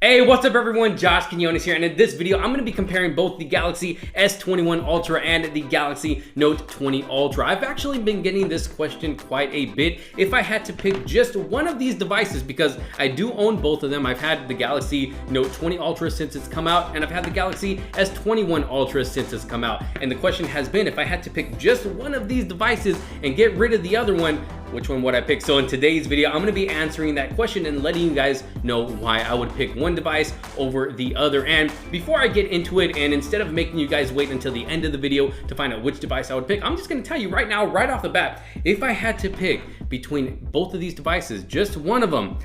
Hey, what's up everyone? Josh Quinones here, and in this video, I'm going to be comparing both the Galaxy S21 Ultra and the Galaxy Note 20 Ultra. I've actually been getting this question quite a bit if I had to pick just one of these devices, because I do own both of them. I've had the Galaxy Note 20 Ultra since it's come out, and I've had the Galaxy S21 Ultra since it's come out. And the question has been, if I had to pick just one of these devices and get rid of the other one, which one would I pick? So in today's video, I'm going to be answering that question and letting you guys know why I would pick one device over the other. And before I get into it, and instead of making you guys wait until the end of the video to find out which device I would pick, I'm just going to tell you right now, right off the bat, if I had to pick between both of these devices, just one of them,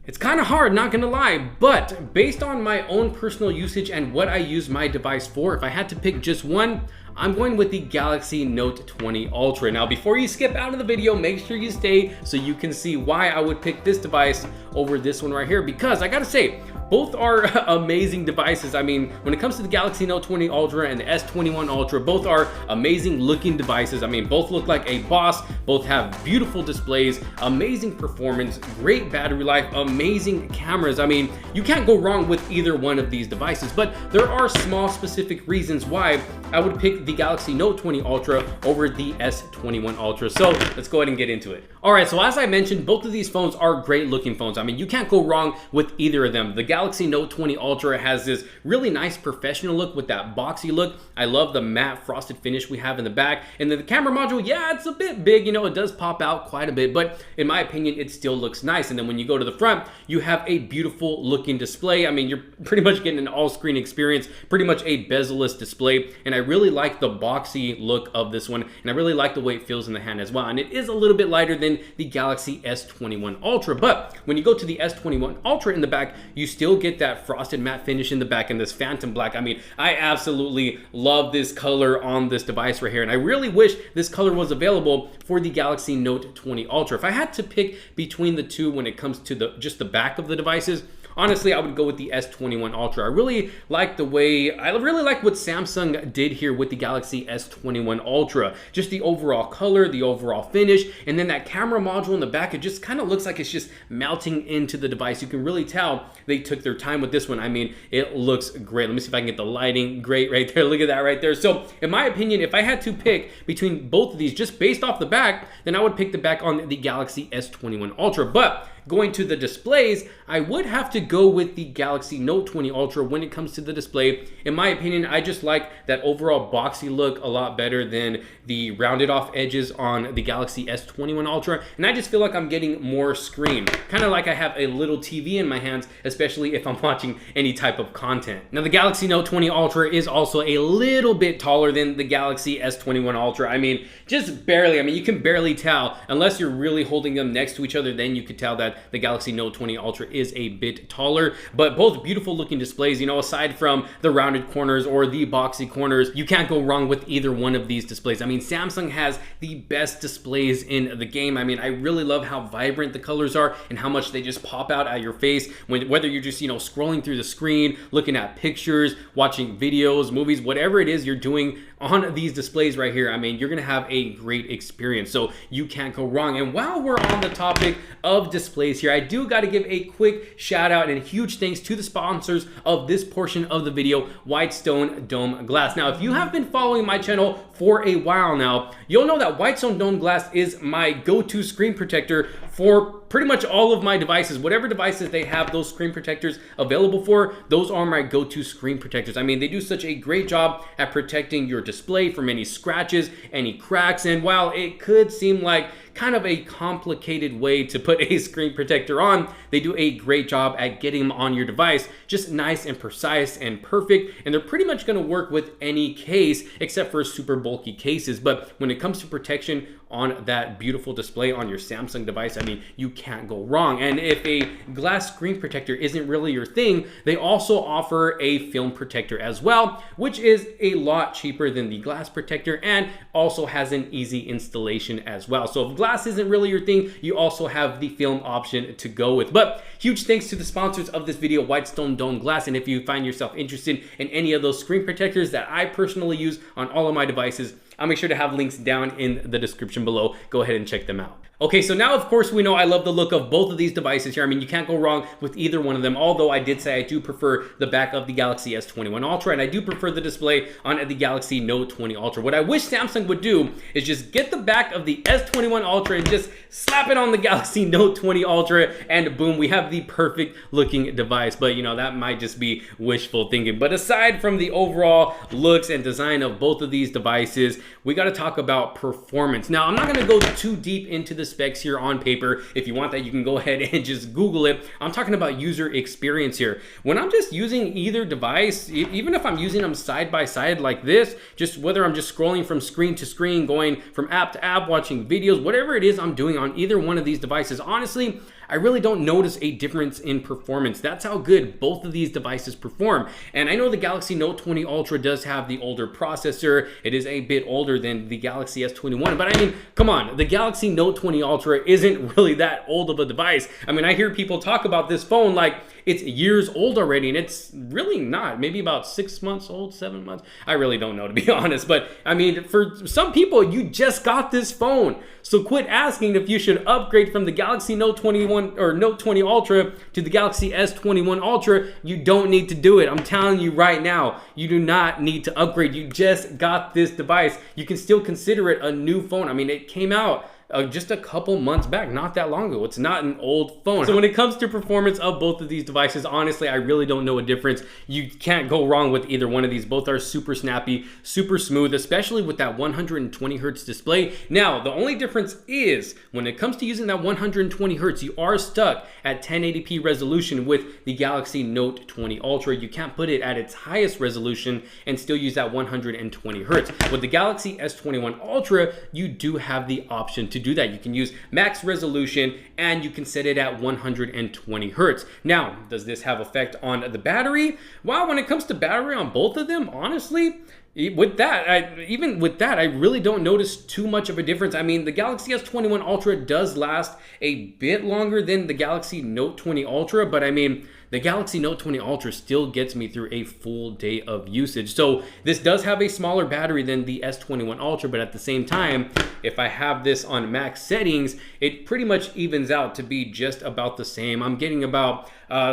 it's kind of hard, not gonna lie, but based on my own personal usage and what I use my device for, if I had to pick just one, I'm going with the Galaxy Note 20 Ultra. Now, before you skip out of the video, make sure you stay so you can see why I would pick this device over this one right here, because I gotta say, both are amazing devices. I mean, when it comes to the Galaxy Note 20 Ultra and the S21 Ultra, both are amazing looking devices. I mean, both look like a boss, both have beautiful displays, amazing performance, great battery life, amazing cameras. I mean, you can't go wrong with either one of these devices, but there are small specific reasons why I would pick the Galaxy Note 20 Ultra over the S21 Ultra. So let's go ahead and get into it. All right, so as I mentioned, both of these phones are great looking phones. I mean, you can't go wrong with either of them. The Galaxy Note 20 Ultra has this really nice professional look with that boxy look. I love the matte frosted finish we have in the back. And then the camera module, yeah, it's a bit big, you know, it does pop out quite a bit, but in my opinion, it still looks nice. And then when you go to the front, you have a beautiful looking display. I mean, you're pretty much getting an all-screen experience, pretty much a bezel-less display. And I really like the boxy look of this one, and I really like the way it feels in the hand as well. And it is a little bit lighter than the Galaxy S21 Ultra, but when you go to the S21 Ultra in the back, you still get that frosted matte finish in the back and this phantom black. I mean, I absolutely love this color on this device right here, and I really wish this color was available for the Galaxy Note 20 Ultra. If I had to pick between the two when it comes to just the back of the devices, honestly, I would go with the S21 Ultra. I really like what Samsung did here with the Galaxy S21 Ultra. Just the overall color, the overall finish, and then that camera module in the back, it just kind of looks like it's just melting into the device. You can really tell they took their time with this one. I mean, it looks great. Let me see if I can get the lighting great right there. Look at that right there. So in my opinion, if I had to pick between both of these just based off the back, then I would pick the back on the Galaxy S21 Ultra. But going to the displays, I would have to go with the Galaxy Note 20 Ultra when it comes to the display. In my opinion, I just like that overall boxy look a lot better than the rounded off edges on the Galaxy S21 Ultra. And I just feel like I'm getting more screen. Kind of like I have a little TV in my hands, especially if I'm watching any type of content. Now, the Galaxy Note 20 Ultra is also a little bit taller than the Galaxy S21 Ultra. I mean, just barely. I mean, you can barely tell unless you're really holding them next to each other, then you could tell that the Galaxy Note 20 Ultra is a bit taller, but both beautiful looking displays. You know, aside from the rounded corners or the boxy corners, you can't go wrong with either one of these displays. I mean, Samsung has the best displays in the game. I mean, I really love how vibrant the colors are and how much they just pop out at your face whether you're just, you know, scrolling through the screen, looking at pictures, watching videos, movies, whatever it is you're doing on these displays right here. I mean, you're gonna have a great experience, so you can't go wrong. And while we're on the topic of displays here, I do got to give a quick shout out and a huge thanks to the sponsors of this portion of the video, Whitestone Dome Glass. Now, if you have been following my channel for a while now, you'll know that Whitestone Dome Glass is my go-to screen protector for pretty much all of my devices. Whatever devices they have those screen protectors available for, those are my go-to screen protectors. I mean, they do such a great job at protecting your display from any scratches, any cracks, and while it could seem like kind of a complicated way to put a screen protector on, they do a great job at getting them on your device just nice and precise and perfect, and they're pretty much going to work with any case except for super bulky cases. But when it comes to protection on that beautiful display on your Samsung device, I mean, you can't go wrong. And if a glass screen protector isn't really your thing, they also offer a film protector as well, which is a lot cheaper than the glass protector and also has an easy installation as well. So if glass isn't really your thing, you also have the film option to go with. But huge thanks to the sponsors of this video, Whitestone Dome Glass. And if you find yourself interested in any of those screen protectors that I personally use on all of my devices, I'll make sure to have links down in the description below. Go ahead and check them out. Okay, so now of course we know I love the look of both of these devices here. I mean, you can't go wrong with either one of them, although I did say I do prefer the back of the Galaxy S21 Ultra, and I do prefer the display on the Galaxy Note 20 Ultra. What I wish Samsung would do is just get the back of the S21 Ultra and just slap it on the Galaxy Note 20 Ultra, and boom, we have the perfect looking device. But you know, that might just be wishful thinking. But aside from the overall looks and design of both of these devices, we got to talk about performance. Now, I'm not going to go too deep into the specs here on paper. If you want that, you can go ahead and just Google it. I'm talking about user experience here. When I'm just using either device, even if I'm using them side by side like this, just whether I'm just scrolling from screen to screen, going from app to app, watching videos, whatever it is I'm doing on either one of these devices, honestly, I really don't notice a difference in performance. That's how good both of these devices perform. And I know the Galaxy Note 20 Ultra does have the older processor. It is a bit older than the Galaxy S21, but I mean, come on, the Galaxy Note 20 Ultra isn't really that old of a device. I mean, I hear people talk about this phone like it's years old already, and it's really not. Maybe about 6 months old, 7 months. I really don't know, to be honest. But I mean, for some people, you just got this phone. So quit asking if you should upgrade from the Galaxy Note 21 or Note 20 Ultra to the Galaxy S21 Ultra. You don't need to do it. I'm telling you right now, you do not need to upgrade. You just got this device. You can still consider it a new phone. I mean, it came out just a couple months back, not that long ago. It's not an old phone. So when it comes to performance of both of these devices, honestly, I really don't know a difference. You can't go wrong with either one of these. Both are super snappy, super smooth, especially with that 120 hertz display. Now, the only difference is when it comes to using that 120 hertz, you are stuck at 1080p resolution with the Galaxy Note 20 Ultra. You can't put it at its highest resolution and still use that 120 hertz. With the Galaxy S21 Ultra, you do have the option to do that. You can use max resolution and you can set it at 120 hertz. Now, does this have effect on the battery? Well, when it comes to battery on both of them, honestly, with that, I really don't notice too much of a difference. I mean, the Galaxy S21 Ultra does last a bit longer than the Galaxy Note 20 Ultra, but I mean, the Galaxy Note 20 Ultra still gets me through a full day of usage. So this does have a smaller battery than the S21 Ultra, but at the same time, if I have this on max settings, it pretty much evens out to be just about the same. I'm getting about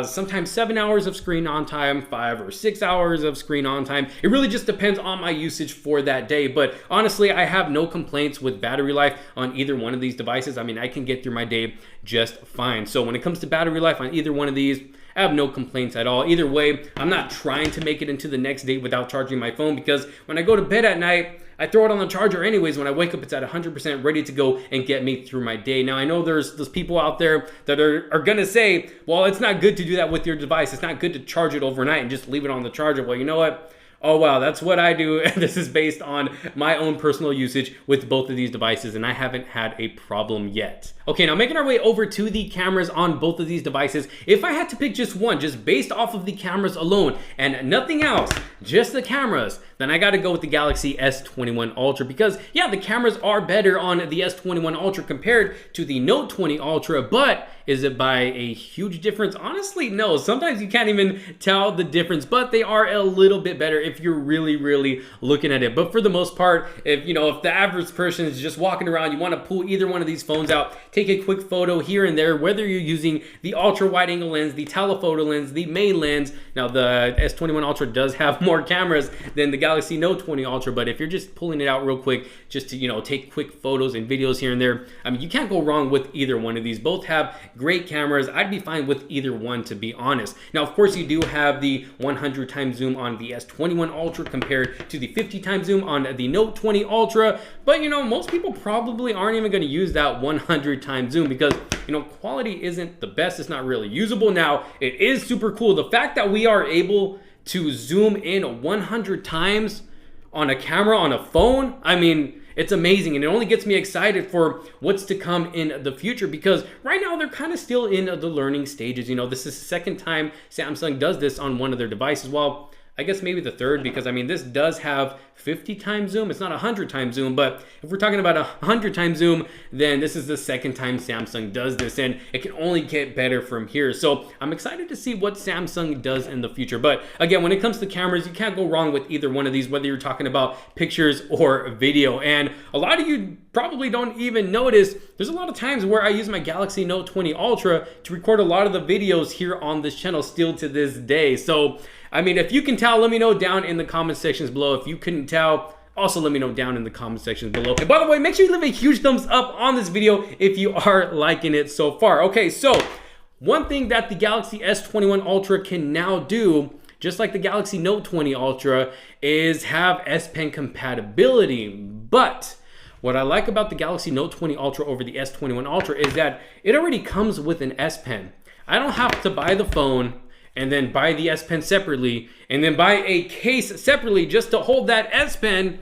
sometimes 7 hours of screen on time, 5 or 6 hours of screen on time. It really just depends on my usage for that day. But honestly, I have no complaints with battery life on either one of these devices. I mean, I can get through my day just fine. So when it comes to battery life on either one of these, I have no complaints at all. Either way, I'm not trying to make it into the next day without charging my phone, because when I go to bed at night, I throw it on the charger anyways. When I wake up, it's at 100% ready to go and get me through my day. Now, I know there's people out there that are gonna say, well, it's not good to do that with your device. It's not good to charge it overnight and just leave it on the charger. Well, you know what? Oh wow, that's what I do. This is based on my own personal usage with both of these devices, and I haven't had a problem yet. Okay, now making our way over to the cameras on both of these devices. If I had to pick just one, just based off of the cameras alone and nothing else, just the cameras, then I gotta go with the Galaxy S21 Ultra, because yeah, the cameras are better on the S21 Ultra compared to the Note 20 Ultra, but is it by a huge difference? Honestly, no. Sometimes you can't even tell the difference, but they are a little bit better if you're really looking at it. But for the most part, if the average person is just walking around, you want to pull either one of these phones out, take a quick photo here and there, whether you're using the ultra wide angle lens, the telephoto lens, the main lens. Now the S21 Ultra does have more cameras than the Galaxy Note 20 Ultra, but if you're just pulling it out real quick, just to take quick photos and videos here and there, I mean, you can't go wrong with either one of these. Both have great cameras. I'd be fine with either one, to be honest. Now, of course, you do have the 100 times zoom on the S21 Ultra compared to the 50 times zoom on the Note 20 Ultra, but most people probably aren't even going to use that 100 times zoom because quality isn't the best. It's not really usable. Now, it is super cool. The fact that we are able to zoom in 100 times on a camera on a phone, I mean, it's amazing, and it only gets me excited for what's to come in the future, because right now they're kind of still in the learning stages. This is the second time Samsung does this on one of their devices. Well, I guess maybe the third, because I mean, this does have 50 times zoom. It's not 100 times zoom, but if we're talking about 100 times zoom, then this is the second time Samsung does this, and it can only get better from here. So I'm excited to see what Samsung does in the future. But again, when it comes to cameras, you can't go wrong with either one of these, whether you're talking about pictures or video. And a lot of you probably don't even notice, there's a lot of times where I use my Galaxy Note 20 Ultra to record a lot of the videos here on this channel still to this day. So, I mean, if you can tell, let me know down in the comment sections below. If you couldn't tell, also let me know down in the comment sections below. And by the way, make sure you leave a huge thumbs up on this video if you are liking it so far. Okay, so one thing that the Galaxy S21 Ultra can now do, just like the Galaxy Note 20 Ultra, is have S Pen compatibility. But what I like about the Galaxy Note 20 Ultra over the S21 Ultra is that it already comes with an S Pen. I don't have to buy the phone and then buy the S Pen separately and then buy a case separately just to hold that S Pen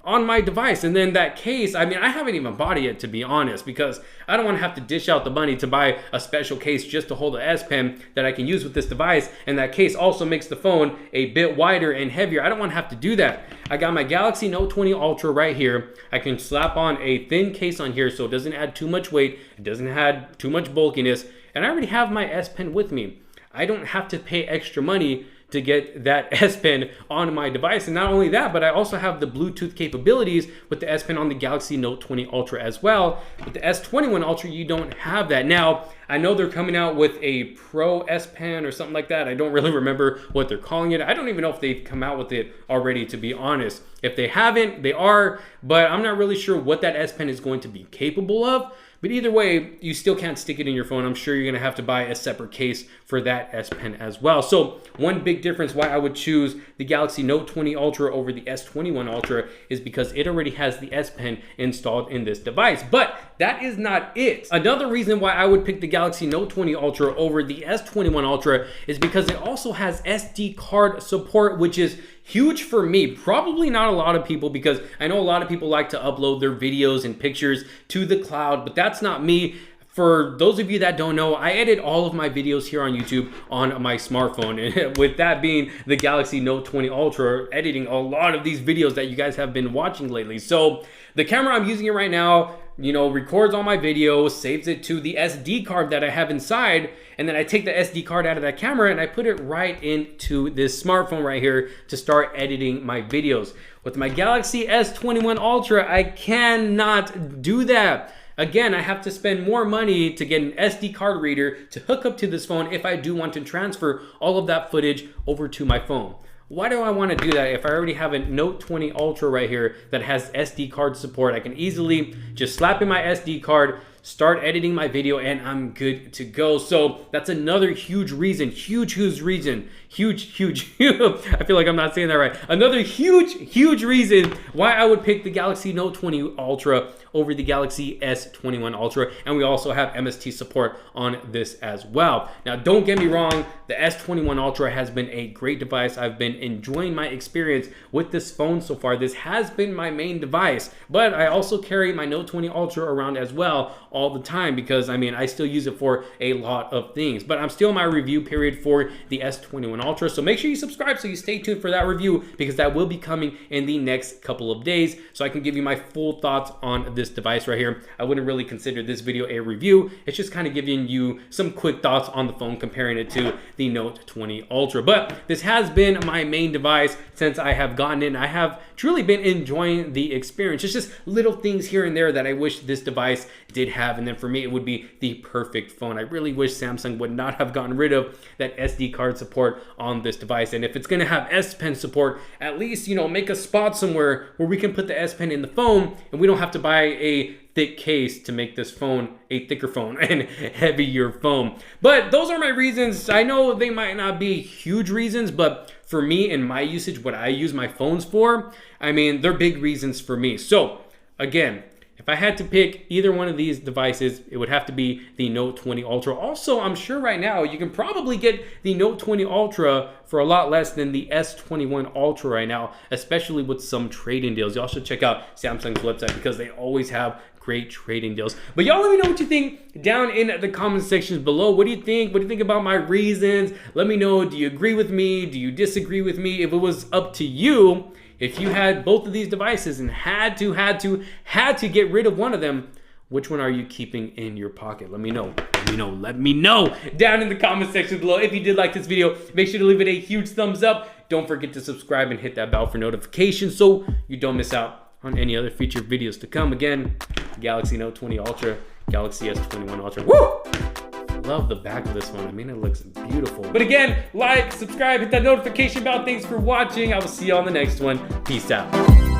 on my device. And then that case, I mean, I haven't even bought it yet, to be honest, because I don't want to have to dish out the money to buy a special case just to hold the S Pen that I can use with this device. And that case also makes the phone a bit wider and heavier. I don't want to have to do that. I got my Galaxy Note 20 Ultra right here. I can slap on a thin case on here so it doesn't add too much weight. It doesn't add too much bulkiness. And I already have my S Pen with me. I don't have to pay extra money to get that S Pen on my device. And not only that, but I also have the Bluetooth capabilities with the S Pen on the Galaxy Note 20 Ultra as well. With the S21 Ultra, you don't have that. Now, I know they're coming out with a Pro S Pen or something like that. I don't really remember what they're calling it. I don't even know if they've come out with it already, to be honest. If they haven't, they are, but I'm not really sure what that S Pen is going to be capable of. But either way, you still can't stick it in your phone. I'm sure you're gonna have to buy a separate case for that S Pen as well. So one big difference why I would choose the Galaxy Note 20 Ultra over the S21 Ultra is because it already has the S Pen installed in this device. But that is not it. Another reason why I would pick the Galaxy Note 20 Ultra over the S21 Ultra is because it also has SD card support, which is huge for me. Probably not a lot of people, because I know a lot of people like to upload their videos and pictures to the cloud, but that's not me. For those of you that don't know, I edit all of my videos here on YouTube on my smartphone. And with that being the Galaxy Note 20 Ultra, editing a lot of these videos that you guys have been watching lately. So the camera I'm using it right now, you know, records all my videos, saves it to the SD card that I have inside, and then I take the SD card out of that camera and I put it right into this smartphone right here to start editing my videos. With my Galaxy S21 Ultra, I cannot do that. Again, I have to spend more money to get an SD card reader to hook up to this phone if I do want to transfer all of that footage over to my phone. Why do I want to do that if I already have a Note 20 Ultra right here that has SD card support? I can easily just slap in my SD card, start editing my video, and I'm good to go. So that's another huge reason, huge reason, I feel like I'm not saying that right. Another huge reason why I would pick the Galaxy Note 20 Ultra over the Galaxy S21 Ultra. And we also have MST support on this as well. Now, don't get me wrong, the S21 Ultra has been a great device. I've been enjoying my experience with this phone so far. This has been my main device, but I also carry my Note 20 Ultra around as well all the time because, I mean, I still use it for a lot of things. But I'm still in my review period for the S21 Ultra, so make sure you subscribe so you stay tuned for that review, because that will be coming in the next couple of days, so I can give you my full thoughts on this device right here. I wouldn't really consider this video a review. It's just kind of giving you some quick thoughts on the phone, comparing it to the Note 20 Ultra. But this has been my main device since I have gotten it. I have truly been enjoying the experience. It's just little things here and there that I wish this device did have, and then for me it would be the perfect phone. I really wish Samsung would not have gotten rid of that SD card support on this device. And if it's gonna have S Pen support, at least, you know, make a spot somewhere where we can put the S Pen in the phone and we don't have to buy a thick case to make this phone a thicker phone and heavier phone. But those are my reasons. I know they might not be huge reasons, but for me and my usage, what I use my phones for, I mean, they're big reasons for me. So again, if I had to pick either one of these devices, it would have to be the Note 20 Ultra. Also, I'm sure right now you can probably get the Note 20 Ultra for a lot less than the S21 Ultra right now, especially with some trade-in deals. Y'all should check out Samsung's website because they always have great trading deals. But y'all let me know what you think down in the comment sections below. What do you think? What do you think about my reasons? Let me know. Do you agree with me? Do you disagree with me? If it was up to you, if you had both of these devices and had to get rid of one of them, which one are you keeping in your pocket? Let me know. Let me know down in the comment section below. If you did like this video, make sure to leave it a huge thumbs up. Don't forget to subscribe and hit that bell for notifications so you don't miss out on any other featured videos to come. Again, Galaxy Note 20 Ultra, Galaxy S21 Ultra. Woo! Love the back of this one. I mean, it looks beautiful. But again, like, subscribe, hit that notification bell. Thanks for watching. I will see you on the next one. Peace out.